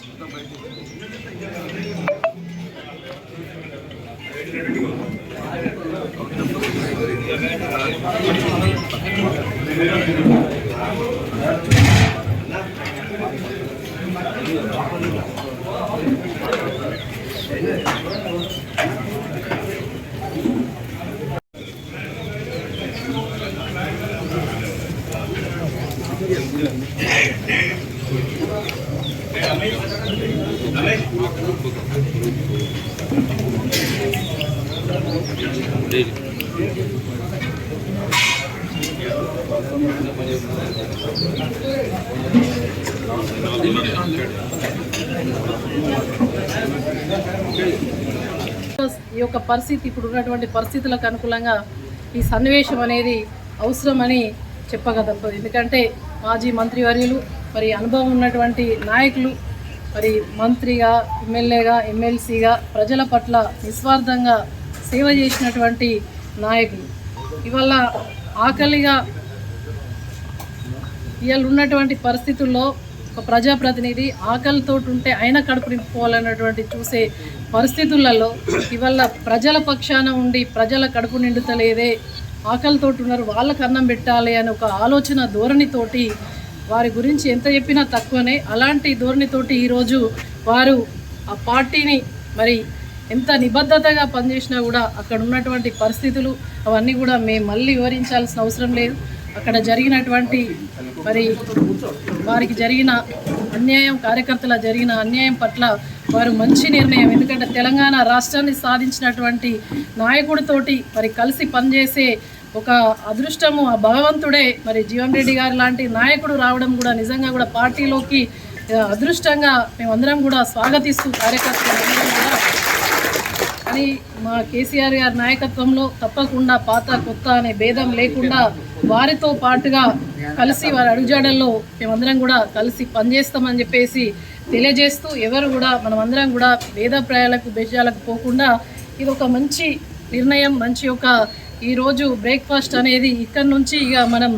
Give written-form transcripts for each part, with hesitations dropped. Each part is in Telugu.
ఈ యొక్క పరిస్థితి ఇప్పుడు ఉన్నటువంటి పరిస్థితులకు అనుకూలంగా ఈ సన్నివేశం అనేది అవసరమని చెప్పగలుగుతాం. ఎందుకంటే మాజీ మంత్రివర్యులు మరి అనుభవం ఉన్నటువంటి నాయకులు మరి మంత్రిగా, ఎమ్మెల్యేగా, ఎమ్మెల్సీగా ప్రజల పట్ల నిస్వార్థంగా సేవ చేసినటువంటి నాయకులు ఇవాళ ఆకలిగా ఇవాళ ఉన్నటువంటి పరిస్థితుల్లో ఒక ప్రజాప్రతినిధి ఆకలితో ఉంటే ఆయన కడుపు నింపుకోవాలన్నటువంటి చూసే పరిస్థితులలో ఇవాళ ప్రజల పక్షాన ఉండి ప్రజల కడుపు నిండుతలేదే, ఆకలితో ఉన్నారు, వాళ్ళకు అన్నం పెట్టాలి అని ఒక ఆలోచన ధోరణితోటి వారి గురించి ఎంత చెప్పినా తక్కువనే. అలాంటి ధోరణితోటి ఈరోజు వారు ఆ పార్టీని మరి ఎంత నిబద్ధతగా పనిచేసినా కూడా అక్కడ ఉన్నటువంటి పరిస్థితులు అవన్నీ కూడా మేము మళ్ళీ వివరించాల్సిన అవసరం లేదు. అక్కడ జరిగినటువంటి మరి వారికి జరిగిన అన్యాయం, కార్యకర్తల జరిగిన అన్యాయం పట్ల వారు మంచి నిర్ణయం, ఎందుకంటే తెలంగాణ రాష్ట్రాన్ని సాధించినటువంటి నాయకుడితోటి మరి కలిసి పనిచేసే ఒక అదృష్టము ఆ భగవంతుడే మరి జీవన్ రెడ్డి గారు లాంటి నాయకుడు రావడం కూడా నిజంగా కూడా పార్టీలోకి అదృష్టంగా మేమందరం కూడా స్వాగతిస్తూ కార్యకర్తలందరం కూడా అని మా కేసీఆర్ గారి నాయకత్వంలో తప్పకుండా పాత కొత్త అనే భేదం లేకుండా వారితో పాటుగా కలిసి వారి అడుగుజాడల్లో మేమందరం కూడా కలిసి పనిచేస్తామని చెప్పేసి తెలియజేస్తూ ఎవరు కూడా మనమందరం కూడా భేదాభిప్రాయాలకు బేజాలకు పోకుండా ఇది ఒక మంచి నిర్ణయం, మంచి ఒక ఈరోజు బ్రేక్ఫాస్ట్ అనేది ఇక్కడ నుంచి ఇక మనం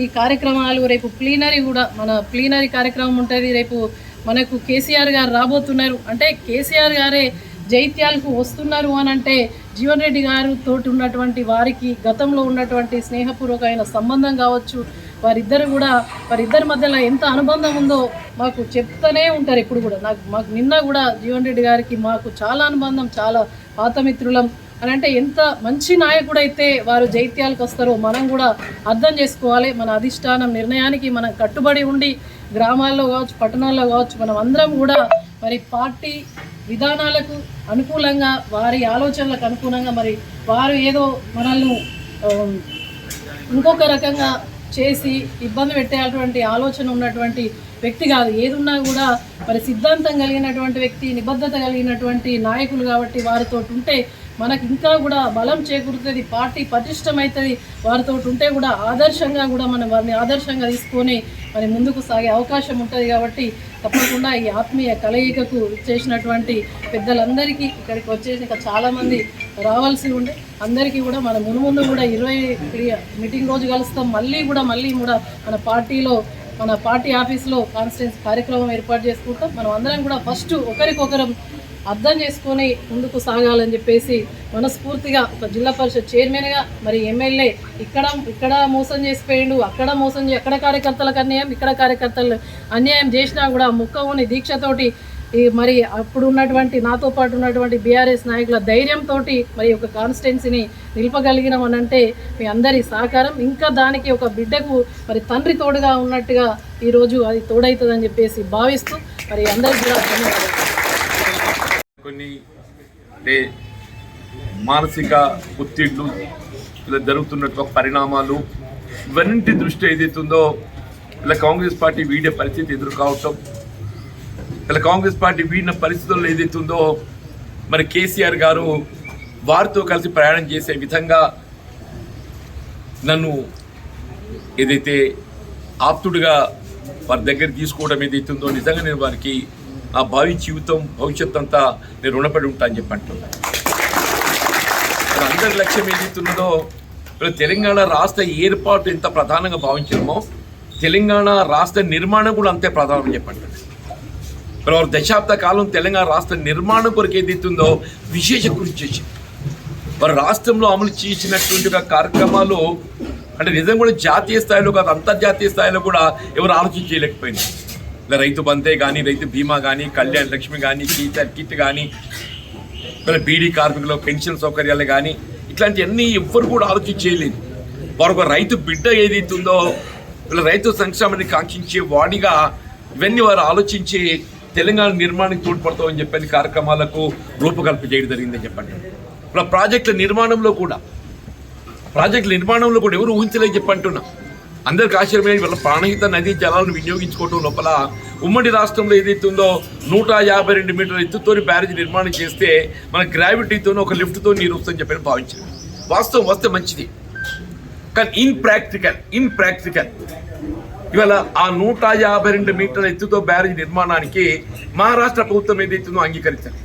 ఈ కార్యక్రమాలు రేపు ప్లీనరీ కూడా మన ప్లీనరీ కార్యక్రమం ఉంటుంది. రేపు మనకు కేసీఆర్ గారు రాబోతున్నారు అంటే కేసీఆర్ గారే జైత్యాలకు వస్తున్నారు అని అంటే జీవన్ రెడ్డి గారు తోటి ఉన్నటువంటి వారికి గతంలో ఉన్నటువంటి స్నేహపూర్వకమైన సంబంధం కావచ్చు, వారిద్దరి మధ్యలో ఎంత అనుబంధం ఉందో మాకు చెప్తూనే ఉంటారు ఎప్పుడు కూడా. మాకు నిన్న కూడా జీవన్ రెడ్డి గారికి మాకు చాలా అనుబంధం, చాలా పాత మిత్రులం అని అంటే ఎంత మంచి నాయకుడు అయితే వారు జైత్యాలకు వస్తారో మనం కూడా అర్థం చేసుకోవాలి. మన అధిష్టానం నిర్ణయానికి మనం కట్టుబడి ఉండి గ్రామాల్లో కావచ్చు, పట్టణాల్లో కావచ్చు, మనం అందరం కూడా మరి పార్టీ విధానాలకు అనుకూలంగా వారి ఆలోచనలకు అనుకూలంగా మరి వారు ఏదో మనల్ని ఇంకొక రకంగా చేసి ఇబ్బంది పెట్టేటువంటి ఆలోచన ఉన్నటువంటి వ్యక్తి కాదు. ఏదున్నా కూడా మరి సిద్ధాంతం కలిగినటువంటి వ్యక్తి, నిబద్ధత కలిగినటువంటి నాయకులు కాబట్టి వారితో ఉంటే మనకు ఇంకా కూడా బలం చేకూరుతుంది, పార్టీ పటిష్టమవుతుంది. వారితో ఉంటే కూడా ఆదర్శంగా కూడా మనం వారిని ఆదర్శంగా తీసుకొని మరి ముందుకు సాగే అవకాశం ఉంటుంది. కాబట్టి తప్పకుండా ఈ ఆత్మీయ కలయికకు చేసినటువంటి పెద్దలందరికీ ఇక్కడికి వచ్చేసి ఇంకా చాలామంది రావాల్సి ఉండే అందరికీ కూడా మన ముందు కూడా 20 మీటింగ్ రోజు కలుస్తాం. మళ్ళీ కూడా మన పార్టీలో మన పార్టీ ఆఫీస్లో కాన్స్టిట్యూన్సీ కార్యక్రమం ఏర్పాటు చేసుకుంటాం. మనం అందరం కూడా ఫస్ట్ ఒకరికొకరం అర్థం చేసుకొని ముందుకు సాగాలని చెప్పేసి మనస్ఫూర్తిగా ఒక జిల్లా పరిషత్ చైర్మన్గా మరి ఎమ్మెల్యే ఇక్కడ మోసం చేసిపోయిండు, అక్కడ కార్యకర్తలకు అన్యాయం, ఇక్కడ కార్యకర్తలు అన్యాయం చేసినా కూడా ముక్కవుని దీక్షతోటి మరి అప్పుడు ఉన్నటువంటి నాతో పాటు ఉన్నటువంటి బీఆర్ఎస్ నాయకుల ధైర్యంతో మరి ఒక కాన్స్టిట్యున్సీని నిలపగలిగినాం అని అంటే మీ అందరి సహకారం, ఇంకా దానికి ఒక బిడ్డకు మరి తండ్రి తోడుగా ఉన్నట్టుగా ఈరోజు అది తోడవుతుందని చెప్పేసి భావిస్తూ మరి అందరికీ కూడా ధన్యవాదాలు. కొన్ని మానసిక ఒత్తిళ్లు ఇలా జరుగుతున్నటువంటి పరిణామాలు ఇవన్నింటి దృష్టి ఏదైతుందో ఇలా కాంగ్రెస్ పార్టీ వీడే పరిస్థితి ఎదురు కావటం, ఇలా కాంగ్రెస్ పార్టీ వీడిన పరిస్థితుల్లో ఏదైతుందో మరి కేసీఆర్ గారు వారితో కలిసి ప్రయాణం చేసే విధంగా నన్ను ఏదైతే ఆప్తుడిగా వారి దగ్గర తీసుకోవడం ఏదైతుందో నిజంగా నేను వారికి ఆ భావి జీవితం భవిష్యత్ అంతా నేను రుణపడి ఉంటా అని చెప్పి అంటున్నాను. అందరి లక్ష్యం ఏదైతున్నదో తెలంగాణ రాష్ట్ర ఏర్పాటు ఎంత ప్రధానంగా భావించామో తెలంగాణ రాష్ట్ర నిర్మాణం కూడా అంతే ప్రధానం చెప్పండి. మరి వారు దశాబ్ద కాలం తెలంగాణ రాష్ట్ర నిర్మాణం కొరకు ఏదైతుందో విశేష కృషి చేసింది. వారు రాష్ట్రంలో అమలు చేసినటువంటి కార్యక్రమాలు అంటే నిజంగా కూడా జాతీయ స్థాయిలో కాదు అంతర్జాతీయ స్థాయిలో కూడా ఎవరు ఆలోచన చేయలేకపోయింది. ఇలా రైతు బంతే కానీ, రైతు బీమా కానీ, కళ్యాణ్ లక్ష్మి కానీ, టీచర్ కిట్ కానీ, ఇలా బీడీ కార్మికులు పెన్షన్ సౌకర్యాలు కానీ ఇట్లాంటివన్నీ ఎవ్వరు కూడా ఆలోచన చేయలేదు. వారు ఒక రైతు బిడ్డ ఏదైతుందో ఇలా రైతు సంక్షేమాన్ని కాంక్షించే వాడిగా ఇవన్నీ వారు ఆలోచించి తెలంగాణ నిర్మాణానికి తోడ్పడతామని చెప్పని కార్యక్రమాలకు రూపకల్పన చేయడం జరిగిందని చెప్పండి. ఇలా ప్రాజెక్టుల నిర్మాణంలో కూడా ఎవరు ఊహించలేని చెప్పంటున్నా. అందరికి ఆశ్చర్యమైన వీళ్ళ ప్రాణహిత నదీ జలాలను వినియోగించుకోవడం లోపల ఉమ్మడి రాష్ట్రంలో ఏదైతుందో 152 మీటర్ల ఎత్తుతో బ్యారేజ్ నిర్మాణం చేస్తే మన గ్రావిటీతో ఒక లిఫ్ట్తో నీరు వస్తుందని చెప్పని భావించారు. వాస్తవం వస్తే మంచిది, కానీ ఇన్ప్రాక్టికల్ ఇవాళ ఆ 152 మీటర్ల ఎత్తుతో బ్యారేజ్ నిర్మాణానికి మహారాష్ట్ర ప్రభుత్వం ఏదైతుందో అంగీకరించాలి.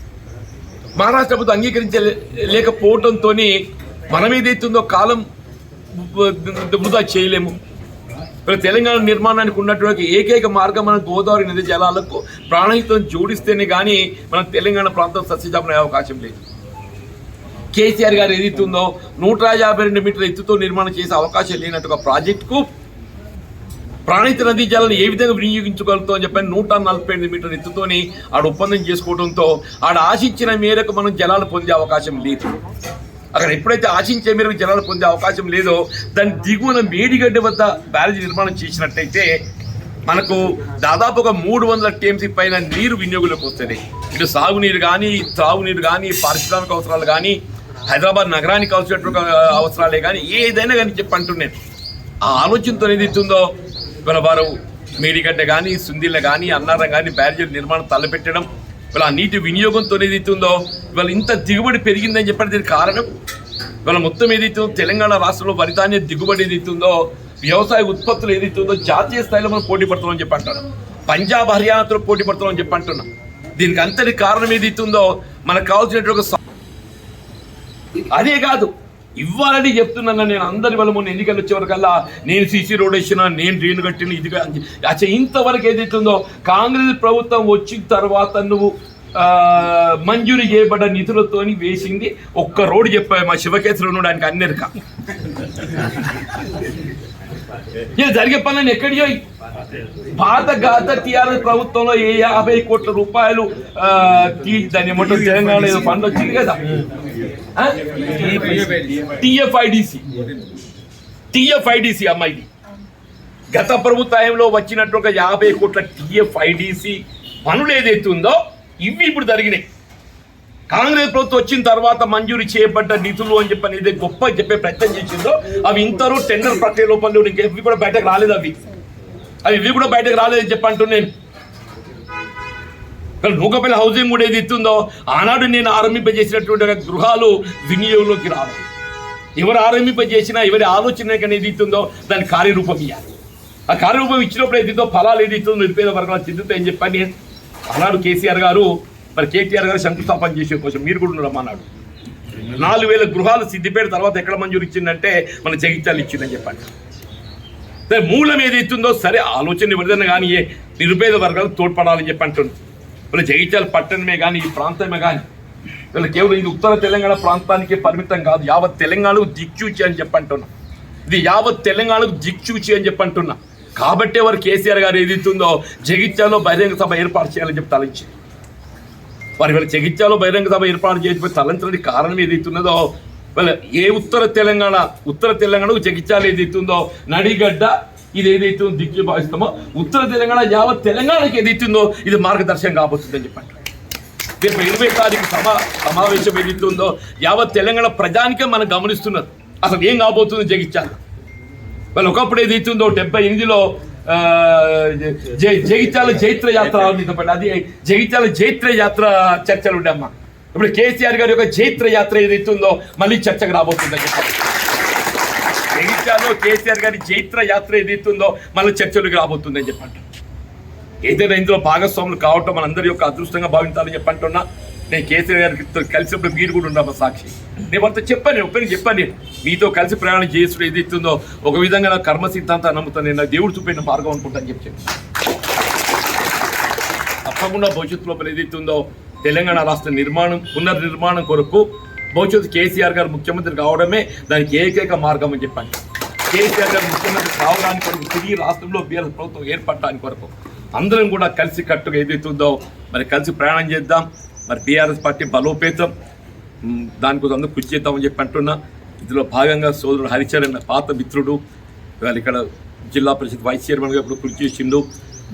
మహారాష్ట్ర ప్రభుత్వం అంగీకరించలేకపోవడంతో మనం ఏదైతుందో కాలం వృధా చేయలేము. తెలంగాణ నిర్మాణానికి ఉన్నటువంటి ఏకైక మార్గం మన గోదావరి నది జలాలకు ప్రాణహితం జోడిస్తేనే కానీ మన తెలంగాణ ప్రాంతం సస్యజాపన అవకాశం లేదు. కేసీఆర్ గారు ఏదైతుందో 152 మీటర్ల ఎత్తుతో నిర్మాణం చేసే అవకాశం లేనట్టుగా ప్రాజెక్టుకు ప్రాణహిత నదీ జలాలను ఏ విధంగా వినియోగించగలుగుతాం అని చెప్పని 148 మీటర్ల ఎత్తుతోని ఆడ ఒప్పందం చేసుకోవడంతో ఆడ ఆశించిన మేరకు మనం జలాలు పొందే అవకాశం లేదు. అక్కడ ఎప్పుడైతే ఆశించే మేరకు జలాలు పొందే అవకాశం లేదో దాని దిగువన మేడిగడ్డ వద్ద బ్యారేజ్ నిర్మాణం చేసినట్టయితే మనకు దాదాపు ఒక 300 టీఎంసీ పైన నీరు వినియోగంలోకి వస్తుంది. ఇటు సాగునీరు కానీ, త్రాగునీరు కానీ, పారిశ్రామిక అవసరాలు కానీ, హైదరాబాద్ నగరానికి అవసరమైన అవసరాలే కానీ ఏదైనా కానీ చెప్పంటున్నాను. ఆ ఆలోచనతో ఏదైతుందో ఇవాళ వారు మేడిగడ్డ కానీ, సుందిళ్ళ కానీ, అన్నారం కానీ బ్యారేజ్ నిర్మాణం తలపెట్టడం, ఇవాళ ఆ నీటి వినియోగంతో ఏదైతుందో ఇవాళ ఇంత దిగుబడి పెరిగిందని చెప్పండి. దీనికి కారణం ఇవాళ మొత్తం ఏదైతుందో తెలంగాణ రాష్ట్రంలో వరి ధాన్య దిగుబడి ఏదైతుందో వ్యవసాయ ఉత్పత్తులు ఏదైతుందో జాతీయ స్థాయిలో మనం పోటీ పడుతున్నామని చెప్పి అంటారు. పంజాబ్ హర్యానాతో పోటీ పడుతున్నామని చెప్పి అంటున్నాం. దీనికి అంతటి కారణం ఏదైతుందో మనకు కావాల్సినటువంటి అదే కాదు ఇవ్వాలని చెప్తున్నాను. నేను అందరి వల్ల మొన్న ఎన్నికలు వచ్చేవరకల్లా నేను సీసీ రోడ్ వేసినా, నేను డ్రైన్ కట్టిన, ఇది అచ్చా ఇంతవరకు ఏదైతుందో కాంగ్రెస్ ప్రభుత్వం వచ్చిన తర్వాత నువ్వు మంజూరు చేయబడ్డ నిధులతోని వేసింది ఒక్క రోడ్డు చెప్పావు మా శివకేశ్వర ఉండడానికి అన్నెరక జరిగే పనులను ఎక్కడియో పాత టీఆర్ఎస్ ప్రభుత్వంలో 50 కోట్ల రూపాయలు దాన్ని ఏమంటారు తెలంగాణ ఏదో ఫండ్ వచ్చింది కదా టిఎఫ్ఐడిసి అమ్మాయిది గత ప్రభుత్వంలో వచ్చినట్టు ఒక 50 కోట్ల టిఎఫ్ఐడిసి పనులు ఏదైతే ఉందో ఇవి ఇప్పుడు జరిగినాయి. కాంగ్రెస్ ప్రభుత్వం వచ్చిన తర్వాత మంజూరు చేయబడ్డ నిధులు అని చెప్పని ఏదైతే గొప్ప చెప్పే ప్రయత్నం చేసిందో అవి ఇంతరూ టెండర్ ప్రక్రియ లోపల ఇవి కూడా బయటకు రాలేదు. ఇవి కూడా బయటకు రాలేదని చెప్పి అంటున్నాను. నూకపల్లి హౌసింగ్ కూడా ఏది ఇస్తుందో ఆనాడు నేను ఆరంభింపజేసినటువంటి గృహాలు వినియోగంలోకి రావాలి. ఎవరు ఆరంభింపజేసినా ఎవరి ఆలోచన ఏది ఇస్తుందో దాని కార్యరూపం ఇవ్వాలి. ఆ కార్యరూపం ఇచ్చినప్పుడు ఏదితో ఫలాలు ఏది ఇస్తుందో నిరుపేద వర్గాలు చెందుతాయని చెప్పని ఆనాడు కేసీఆర్ గారు మరి కేటీఆర్ గారు శంకుస్థాపన చేసే కోసం మీరు కూడా ఉండడం అన్నాడు. 4000 గృహాలు సిద్దిపేట తర్వాత ఎక్కడ మంజూరు ఇచ్చిందంటే మన జగిత్యాలు ఇచ్చిందని చెప్పండి. మూలం ఏదైతుందో సరే ఆలోచన ఎవరిదైనా కానీ నిరుపేద వర్గాలు తోడ్పడాలని చెప్పి అంటుంది. వీళ్ళ జగిత్యాల పట్టణమే కానీ ఈ ప్రాంతమే కానీ వీళ్ళు కేవలం ఇది ఉత్తర తెలంగాణ ప్రాంతానికే పరిమితం కాదు, యావత్ తెలంగాణకు దిక్చూచి అని చెప్పంటున్నా. ఇది యావత్ తెలంగాణకు దిక్చూచి అని చెప్పంటున్నా. కాబట్టే వారు కేసీఆర్ గారు ఏదైతుందో జగిత్యాలలో బహిరంగ సభ ఏర్పాటు చేయాలని చెప్పి తలంచి వారి వీళ్ళ జగిత్యాలలో బహిరంగ సభ ఏర్పాటు చేయకపోతే తలంచడానికి కారణం ఏదైతున్నదో వీళ్ళ ఏ ఉత్తర తెలంగాణకు జగిత్యాలు ఏదైతుందో నడిగడ్డ ఇది ఏదైతే దిక్కు భావిస్తామో ఉత్తర తెలంగాణ యావత్ తెలంగాణకి ఏదైతుందో ఇది మార్గదర్శనం కాబోతుందని చెప్పండి. రేపు 20 తారీఖు సమావేశం ఏదైతుందో యావత్ తెలంగాణ ప్రజానికే మనం గమనిస్తున్నారు అసలు ఏం కాబోతుంది జగిత్యాల. వాళ్ళు ఒకప్పుడు ఏదైతుందో 78లో జగిత్యాల జైత్ర యాత్ర అది జగిత్యాల జైత్ర యాత్ర చర్చలు ఉండమ్మా. ఇప్పుడు కేసీఆర్ గారి యొక్క జైత్ర యాత్ర ఏదైతుందో మళ్ళీ చర్చకు రాబోతుందని చెప్పాలి. జగిత్యాలలో కేసీఆర్ గారి జైత్ర యాత్ర ఏదైతుందో మళ్ళీ చర్చలకు రాబోతుందని చెప్పండి. ఏదైనా ఇందులో భాగస్వాములు కావటం మనందరి యొక్క అదృష్టంగా భావించాలని చెప్పంటున్నా. నేను కేసీఆర్ గారికి కలిసినప్పుడు మీరు కూడా ఉండమ్మా సాక్షి. నేను వాళ్ళతో చెప్పాను మీతో కలిసి ప్రయాణం చేసుడు ఏదైతుందో ఒక విధంగా నా కర్మ సిద్ధాంతాన్ని నమ్ముతాను, నేను దేవుడు చూపిన మార్గం అనుకుంటాను చెప్పి తప్పకుండా భవిష్యత్తు లోపల ఏదైతుందో తెలంగాణ రాష్ట్ర పునర్నిర్మాణం కొరకు భవిష్యత్తు కేసీఆర్ గారు ముఖ్యమంత్రి కావడమే దానికి ఏకైక మార్గం అని చెప్పండి. కేసీఆర్ గారు ముఖ్యమంత్రి కావడానికి కొరకు తిరిగి రాష్ట్రంలో బీఆర్ఎస్ ప్రభుత్వం ఏర్పడటానికి కొరకు అందరం కూడా కలిసి కట్టుగా ఏదైతుందో మరి కలిసి ప్రయాణం చేద్దాం. మరి బీఆర్ఎస్ పార్టీ బలోపేతం దానికోసం అందరూ కృషి చేద్దామని చెప్పి అంటున్నా. ఇందులో భాగంగా సోదరుడు హరిచరణ్ పాత మిత్రుడు ఇవాళ ఇక్కడ జిల్లా పరిషత్ వైస్ చైర్మన్గా ఇప్పుడు కృషి చేసిండు.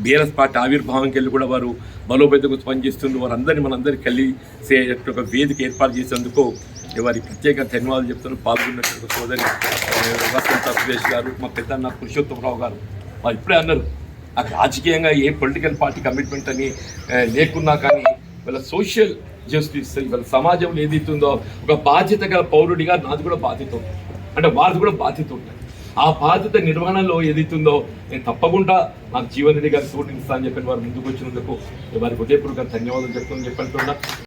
బీఆర్ఎస్ పార్టీ ఆవిర్భావంకి వెళ్ళి కూడా వారు బలోపేతంగా పనిచేస్తుండ్రు. వారందరినీ మనందరికీ కలిసే ఒక వేదిక ఏర్పాటు చేసేందుకు వారికి ప్రత్యేక ధన్యవాదాలు చెప్తున్నారు. పాల్గొన్నటువంటి సోదరి వసంత సురేష్ గారు, మా పెద్దన్న పురుషోత్తమరావు గారు వారు ఇప్పుడే అన్నారు నాకు రాజకీయంగా ఏ పొలిటికల్ పార్టీ కమిట్మెంట్ అని లేకున్నా కానీ వాళ్ళ సోషల్ జస్టిస్ ఇవాళ సమాజంలో ఏదైతుందో ఒక బాధ్యత గల పౌరుడిగా నాది కూడా బాధ్యత ఉంటుంది, అంటే వారిది కూడా బాధ్యత ఉంటుంది. ఆ బాధ్యత నిర్వహణలో ఏదైతుందో నేను తప్పకుండా నాకు జీవన్ రెడ్డి గారి తోటి ఇస్తా అని చెప్పిన వారు ముందుకు వచ్చినందుకు వారికి హృదయపూర్వక ధన్యవాదాలు చెప్తామని చెప్పంటున్నా.